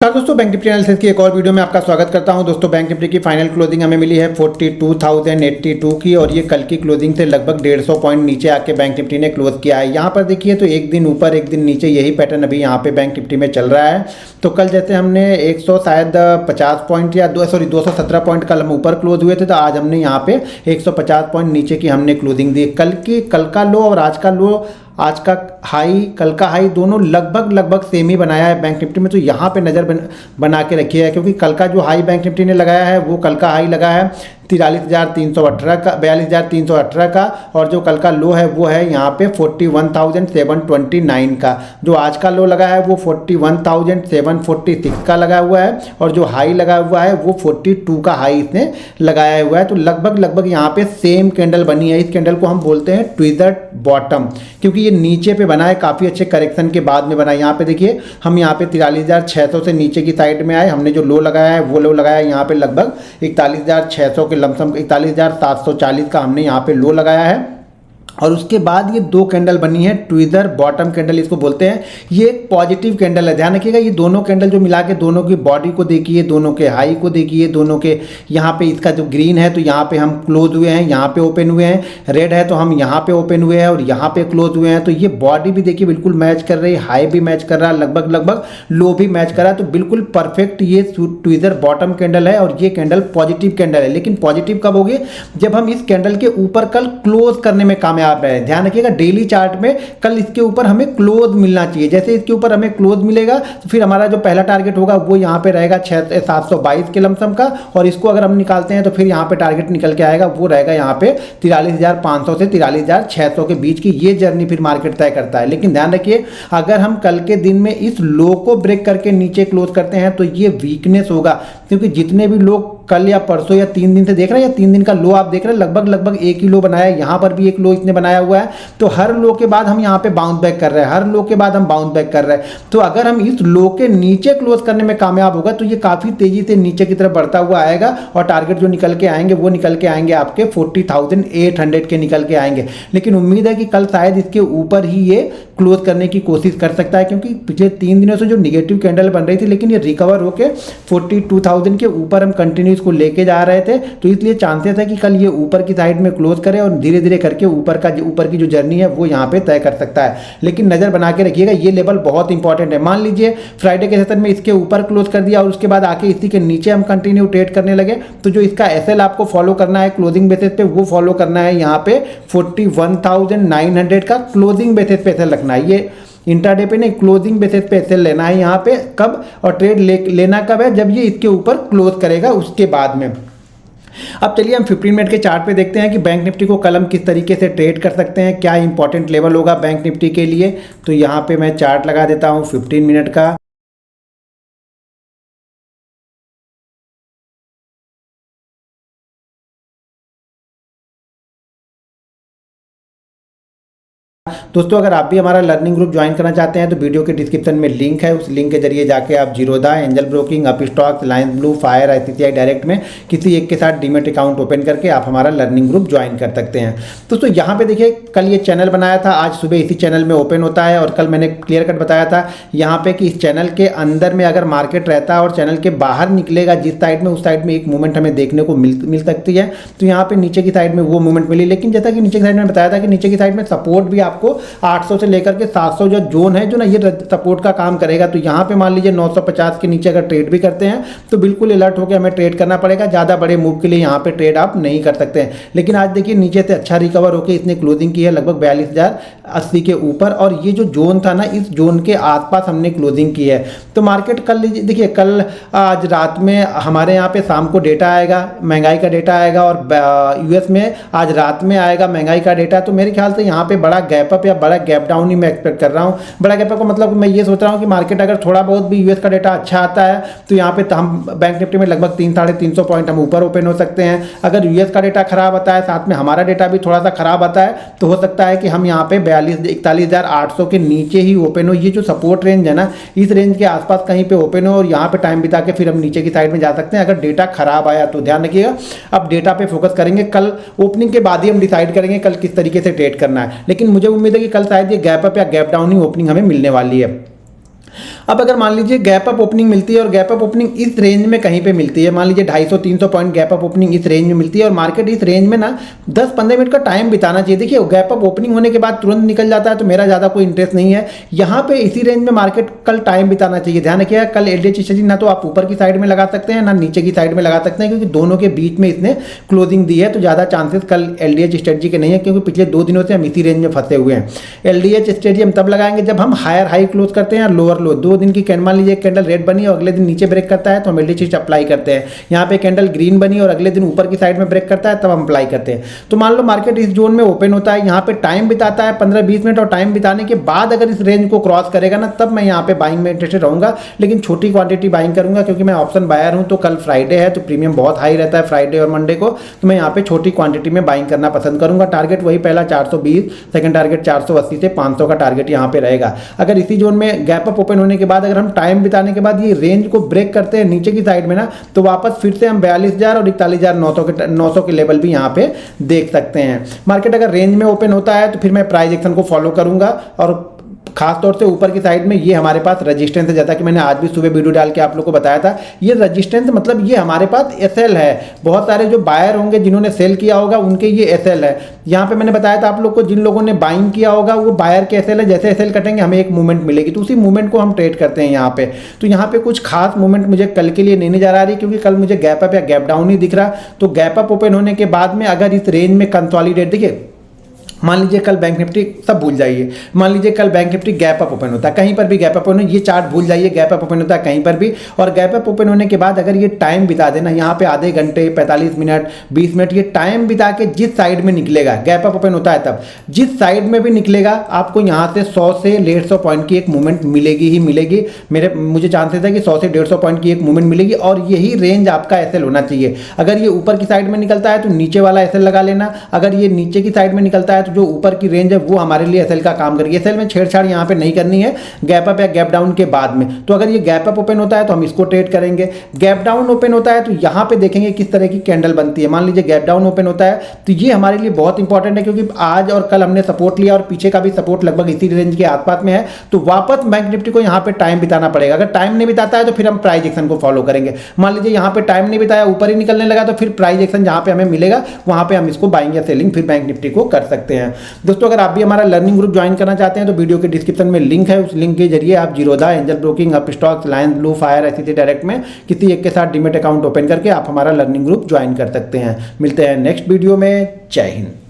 दोस्तों bank Nifty analysis की एक और वीडियो में आपका स्वागत करता हूं। दोस्तों बैंक निफ्टी की फाइनल क्लोजिंग हमें मिली है 42,082 की और ये कल की क्लोजिंग से लगभग 150 पॉइंट नीचे आके बैंक निफ्टी ने क्लोज किया है। यहां पर देखिए तो एक दिन ऊपर एक दिन नीचे, यही पैटर्न अभी यहां पे बैंक निफ्टी में चल रहा है। तो कल जैसे हमने 150 पॉइंट या 217 पॉइंट कल हम ऊपर क्लोज हुए थे, तो आज हमने यहाँ पे 150 पॉइंट नीचे की हमने क्लोजिंग दी। कल का लो और आज का लो, आज का हाई, कल का हाई दोनों लगभग सेम ही बनाया है बैंक निफ्टी में। तो यहाँ पे नज़र बना के रखी है, क्योंकि कल का जो हाई बैंक निफ्टी ने लगाया है वो कल का हाई लगा है 43,318 का, 42,318 का, और जो कल का लो है वो है यहाँ पे 41,729 का। जो आज का लो लगा है वो 41,746 का लगा हुआ है, और जो हाई लगा हुआ है वो 42 का हाई इसने लगाया हुआ है। तो लगभग यहाँ पे सेम कैंडल बनी है। इस कैंडल को हम बोलते हैं ट्विज़र बॉटम, क्योंकि ये नीचे पे बना है, काफ़ी अच्छे करेक्शन के बाद में बना है। यहाँ पे देखिए हम यहाँ पे 43,600 से नीचे की साइड में आए, हमने जो लो लगाया है वो लो लगाया है यहाँ पे लगभग 41,600 के लमसम, 41,740 का हमने यहाँ पे लो लगाया है। और उसके बाद ये दो कैंडल बनी है, ट्विज़र बॉटम कैंडल इसको बोलते हैं। ये एक पॉजिटिव कैंडल है, ध्यान रखिएगा। ये दोनों कैंडल जो मिला के दोनों की बॉडी को देखिए, दोनों के हाई को देखिए, दोनों के यहाँ पे इसका जो ग्रीन है तो यहाँ पे हम क्लोज हुए हैं, यहाँ पे ओपन हुए हैं, रेड है तो हम यहाँ पे ओपन हुए हैं और यहाँ पे क्लोज हुए हैं। तो ये बॉडी भी देखिए बिल्कुल मैच कर रही है, हाई भी मैच कर रहा है, लगभग लो भी मैच कर रहा है। तो बिल्कुल परफेक्ट ये ट्विज़र बॉटम कैंडल है और ये कैंडल पॉजिटिव कैंडल है। लेकिन पॉजिटिव कब होगी? जब हम इस कैंडल के ऊपर कल क्लोज करने में कामयाब रहे। ध्यान रखिएगा, डेली चार्ट में कल इसके ऊपर हमें क्लोज मिलना चाहिए। जैसे इसके ऊपर हमें क्लोज मिलेगा तो फिर हमारा जो पहला टारगेट होगा वो यहाँ पे रहेगा 722 के लमसम का, और इसको अगर हम निकालते हैं तो फिर यहाँ पे टारगेट निकल के आएगा, वो रहेगा यहाँ पे 43,500 से 43,600 के बीच की। ये जर्नी फिर मार्केट तय करता है। लेकिन ध्यान रखिए, अगर हम कल के दिन में इस लो को ब्रेक करके नीचे क्लोज करते हैं तो ये वीकनेस होगा, क्योंकि जितने भी लोग कल या परसों या 3 दिन से देख रहे हैं, या 3 दिन का लो आप देख रहे हैं, लगभग एक ही लो बनाया है। यहाँ पर भी एक लो इसने बनाया हुआ है। तो हर लो के बाद हम यहाँ पे बाउंस बैक कर रहे हैं, हर लो के बाद हम बाउंस बैक कर रहे हैं। तो अगर हम इस लो के नीचे क्लोज करने में कामयाब होगा तो ये काफ़ी तेजी से नीचे की तरफ बढ़ता हुआ आएगा, और टारगेट जो निकल के आएंगे वो निकल के आएंगे आपके 40,800 के निकल के आएंगे। लेकिन उम्मीद है कि कल शायद इसके ऊपर ही ये क्लोज करने की कोशिश कर सकता है, क्योंकि पिछले 3 दिनों से जो निगेटिव कैंडल बन रही थी, लेकिन ये रिकवर होकर 42,000 के ऊपर हम कंटिन्यू इसको लेके जा रहे थे। तो इसलिए चांसेस है कि कल ये ऊपर की साइड में क्लोज करे और धीरे धीरे करके ऊपर की जो जर्नी है वो यहाँ पे तय कर सकता है। लेकिन नजर बना के रखिएगा, ये लेवल बहुत इंपॉर्टेंट है। मान लीजिए फ्राइडे के सेशन में इसके ऊपर क्लोज कर दिया और उसके बाद आके इसी के नीचे हम कंटिन्यू ट्रेड करने लगे, तो जो इसका एसएल आपको फॉलो करना है क्लोजिंग बेसिस पे, वो फॉलो करना है यहाँ पे 41,900 का क्लोजिंग बेसिस पे एसएल रखना है। ये इंट्राडे पे नहीं, क्लोजिंग बेसिस पे एसएल लेना है यहाँ पे। कब और ट्रेड लेना कब है? जब ये इसके ऊपर क्लोज करेगा, उसके बाद में। अब चलिए हम 15 मिनट के चार्ट पे देखते हैं कि बैंक निफ्टी को कल हम किस तरीके से ट्रेड कर सकते हैं, क्या इंपॉर्टेंट लेवल होगा बैंक निफ्टी के लिए। तो यहाँ पे मैं चार्ट लगा देता हूँ 15 मिनट का। दोस्तों अगर आप भी हमारा लर्निंग ग्रुप ज्वाइन करना चाहते हैं तो वीडियो के डिस्क्रिप्शन में लिंक है, उस लिंक के जरिए जाके आप Zerodha, angel broking, up stocks, Reliance blue, fire, ICICI direct में किसी एक के साथ डीमेट अकाउंट ओपन करके आप हमारा लर्निंग ग्रुप ज्वाइन कर सकते हैं। दोस्तों यहाँ पे देखिए, कल ये चैनल बनाया था, आज सुबह इसी चैनल में ओपन होता है, और कल मैंने क्लियर कट बताया था यहाँ पे कि इस चैनल के अंदर में अगर मार्केट रहता है और चैनल के बाहर निकलेगा जिस साइड में, उस साइड में एक मूवमेंट हमें देखने को मिल सकती है। तो यहाँ पे नीचे की साइड में वो मूवमेंट मिली, लेकिन जैसा कि नीचे की साइड में बताया था कि नीचे की साइड में सपोर्ट भी आपको 800 से लेकर के 700 जो जोन है, जो ना ये सपोर्ट का काम करेगा। तो यहाँ पे मान लीजिए 950 के नीचे अगर ट्रेड भी करते हैं तो बिल्कुल अलर्ट होकर हमें ट्रेड करना पड़ेगा। ज़्यादा बड़े मूव के लिए यहाँ पे ट्रेड आप नहीं कर सकते हैं। लेकिन आज देखिए नीचे से अच्छा रिकवर होकर इसने क्लोजिंग की है लगभग 42,080 के ऊपर, और ये जो जोन था ना, इस जोन के आसपास हमने क्लोजिंग की है। तो मार्केट कल देखिए, कल आज रात में हमारे यहाँ पे शाम को डेटा आएगा, महंगाई का डेटा आएगा, और यूएस में आज रात में आएगा महंगाई का डेटा। तो मेरे ख्याल से यहाँ पे बड़ा गैप अप या बड़ा गैप डाउन ही मैं एक्सपेक्ट कर रहा हूँ। बड़ा गैप अप का मतलब मैं ये सोच रहा हूँ कि मार्केट अगर थोड़ा बहुत भी यूएस का डेटा अच्छा आता है तो यहाँ पे हम बैंक निफ्टी में लगभग 300-350 पॉइंट हम ऊपर ओपन हो सकते हैं। अगर यूएस का डेटा खराब आता है, साथ में हमारा डेटा भी थोड़ा सा खराब आता है, तो हो सकता है कि हम यहाँ पे 41,800 के नीचे ही ओपन हो। ये जो सपोर्ट रेंज है ना, इस रेंज के आसपास कहीं पे ओपन हो और यहाँ पे टाइम बिता के फिर हम नीचे की साइड में जा सकते हैं अगर डेटा खराब आया तो। ध्यान रखिएगा, अब डेटा पे फोकस करेंगे, कल ओपनिंग के बाद ही हम डिसाइड करेंगे कल किस तरीके से ट्रेड करना है। लेकिन मुझे उम्मीद है कि कल शायद ये गैप अप या गैप डाउन ही ओपनिंग हमें मिलने वाली है। अब अगर मान लीजिए गैप अप ओपनिंग मिलती है और गैप अप ओपनिंग इस रेंज में कहीं पे मिलती है, मान लीजिए 250-300 पॉइंट गैप अप ओपनिंग इस रेंज में मिलती है और मार्केट इस रेंज में ना 10-15 मिनट का टाइम बिताना चाहिए। देखिए गैप अप ओपनिंग होने के बाद तुरंत निकल जाता है तो मेरा ज़्यादा कोई इंटरेस्ट नहीं है। यहाँ पे इसी रेंज में मार्केट कल टाइम बिताना चाहिए। ध्यान रखिएगा कल एलडीएच स्ट्रेटजी ना तो आप ऊपर की साइड में लगा सकते हैं ना नीचे की साइड में लगा सकते हैं, क्योंकि दोनों के बीच में इसने क्लोजिंग दी है, तो ज़्यादा चांसेस कल एलडीएच स्ट्रेटजी के नहीं है, क्योंकि पिछले 2 दिनों से हम इसी रेंज में फंसे हुए हैं। एलडीएच स्ट्रेटजी हम तब लगाएंगे जब हम हायर हाई क्लोज करते हैं, लोअर लो। 2 दिन की कैंडल, मान लीजिए कैंडल रेड बनी और अगले दिन नीचे ब्रेक करता है तो हम एलडीएच अप्लाई करते हैं। यहाँ पे कैंडल ग्रीन बनी और अगले दिन ऊपर की साइड में ब्रेक करता है तब हम अप्लाई करते हैं। तो मान लो मार्केट इस जोन में ओपन होता है, यहाँ पे टाइम बिताता है 15-20 मिनट, और टाइम बिताने के बाद अगर इस रेंज को क्रॉस करेगा ना तब मैं यहाँ पे बाइंग में इंटरेस्टेड रहूंगा, लेकिन छोटी क्वांटिटी बाइंग करूंगा, क्योंकि मैं ऑप्शन बायर हूँ। तो कल फ्राइडे है तो प्रीमियम बहुत हाई रहता है फ्राइडे और मंडे को, तो मैं यहाँ पे छोटी क्वांटिटी में बाइंग करना पसंद करूंगा। टारगेट वही पहला 420, सेकंड टारगेट 480 से 500 का टारगेट यहाँ पे रहेगा। अगर इसी जोन में गैप अप ओपन होने के बाद अगर हम टाइम बिताने के बाद ये रेंज को ब्रेक करते हैं नीचे की साइड में ना, तो वापस फिर से हम 42,000 और 41,900 के लेवल भी यहाँ पे देख सकते हैं। मार्केट अगर रेंज में ओपन होता है तो फिर मैं प्राइस एक्शन को फॉलो करूंगा, और खास तौर से ऊपर की साइड में ये हमारे पास रेजिस्टेंस है, जैसा कि मैंने आज भी सुबह वीडियो डाल के आप लोग को बताया था। ये रेजिस्टेंस मतलब ये हमारे पास एसएल है। बहुत सारे जो बायर होंगे जिन्होंने सेल किया होगा उनके ये एसएल है। यहाँ पे मैंने बताया था आप लोग को, जिन लोगों ने बाइंग किया होगा वो बायर के एसएल है। जैसे एसएल कटेंगे हमें एक मूवमेंट मिलेगी, तो उसी मूवमेंट को हम ट्रेड करते हैं यहाँ पे। तो यहाँ पे कुछ खास मूवमेंट मुझे कल के लिए नहीं नजर आ रही, क्योंकि कल मुझे गैप अप या गैप डाउन ही दिख रहा। तो गैप अप ओपन होने के बाद में अगर इस रेंज में कंसोलिडेट, देखिए मान लीजिए कल बैंक निफ्टी, सब भूल जाइए, मान लीजिए कल bank Nifty gap up open होता है, कहीं पर भी गैप अप ओपन, ये चार्ट भूल जाइए, गैप अप ओपन होता है कहीं पर भी, और गैप अप ओपन होने के बाद अगर ये टाइम बिता देना यहाँ पे आधे घंटे, 45 मिनट, 20 मिनट, ये टाइम बिता के जिस साइड में निकलेगा, गैप अप ओपन होता है तब जिस साइड में भी निकलेगा आपको यहाँ से 100 से 150 पॉइंट की एक मूवमेंट मिलेगी ही मिलेगी। मुझे चांसेस है कि 100 से 150 पॉइंट की एक मूवमेंट मिलेगी, और यही रेंज आपका एसएल होना चाहिए। अगर ये ऊपर की साइड में निकलता है तो नीचे वाला एसएल लगा लेना, अगर ये नीचे की साइड में निकलता है तो जो ऊपर की रेंज वो हमारे लिए एसएल का काम करेगी। एसएल में छेड़छाड़ यहाँ पे नहीं करनी है गैप अप या गैप डाउन के बाद में। तो अगर ये गैप अप ओपन होता है तो हम इसको ट्रेड करेंगे, गैप डाउन ओपन होता है तो यहाँ पे देखेंगे किस तरह की कैंडल बनती है। मान लीजिए गैप डाउन ओपन होता है तो ये हमारे लिए बहुत इंपॉर्टेंट है, क्योंकि आज और कल हमने सपोर्ट लिया और पीछे का भी सपोर्ट लगभग इसी रेंज के आसपास में है। तो वापस बैंक निफ्टी को यहाँ पे टाइम बिताना पड़ेगा। अगर टाइम नहीं बिताता है तो फिर हम प्राइस एक्शन को फॉलो करेंगे। मान लीजिए यहाँ पे टाइम नहीं बिताया, ऊपर ही निकलने लगा, तो फिर प्राइस एक्शन जहाँ पे हमें मिलेगा वहाँ पे हम इसको बाइंग या सेलिंग फिर बैंक निफ्टी को कर सकते हैं। दोस्तों अगर आप भी हमारा लर्निंग ग्रुप ज्वाइन करना चाहते हैं तो वीडियो के डिस्क्रिप्शन में लिंक है, उस लिंक के जरिए आप Zerodha, angel broking, Upstox, Lions blue, fire, ऐसी डायरेक्ट में किसी एक के साथ डीमेट अकाउंट ओपन करके आप हमारा लर्निंग ग्रुप ज्वाइन कर सकते हैं। मिलते हैं नेक्स्ट वीडियो में। जय हिंद।